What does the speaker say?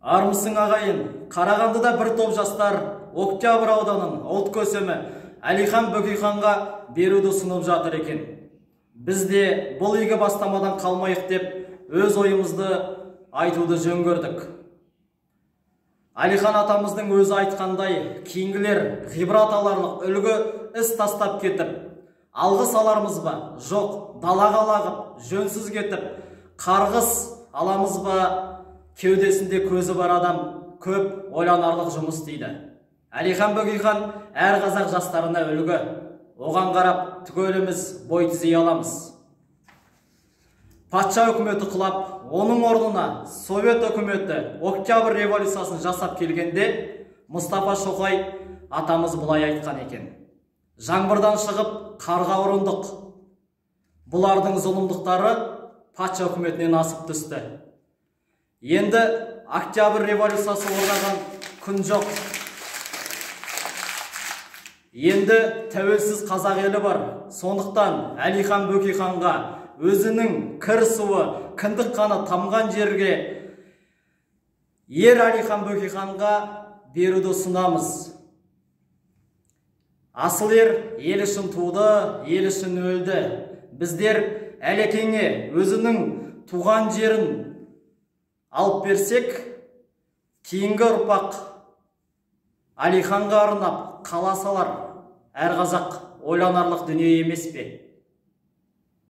Армысың ағайын, Қарағандыда бір топ жастар Октябрь ауданының ұлт көсемі Әлихан Бөкейханға беруді ұсынып жатыр екен. Біз де бұл игі бастамадан қалмайық деп өз ойымызды айтуды жөн көрдік. Әлихан атамыздың өзі айтқандай, кейінгілер ғибрат аларлық үлгі іс тастап кетіп, алғыс алармыз ба, жоқ, далаға лағып, жөнсіз кетіп, қарғыс аламыз ба, кеудесінде көзі бар адам көп ойланарлық жұмыс дейді. Әлихан Бөкейхан әр қазақ жастарына үлгі. Оған қарап түгеліміз бой түзей аламыз. Патша үкіметі құлап, оның орнына Совет үкіметі Октябрь революциясын жасап келгенде, Мұстафа Шоқай атамыз бұлай айтқан екен. Жаңбырдан шығып, қарға ұрындық. Бұлардың зұлымдықтары патша үкіметінен асып түсті. Енді Октябрь революциясы орнаған күн жоқ. Енді тәуелсіз қазақ елі бар. Сондықтан Әлихан Бөкейханға өзінің кір суы, кіндік қаны тамған жерге ер Әлихан Бөкейханға беруді ұсынамыз. Асыл ер ел үшін туды, ел үшін өлді. Біздер Әлекеңе өзінің туған жерін алып берсек, кейінгі ұрпақ Әлиханға арнап қала салар. Әр қазақ ойланарлық дүние емес пе?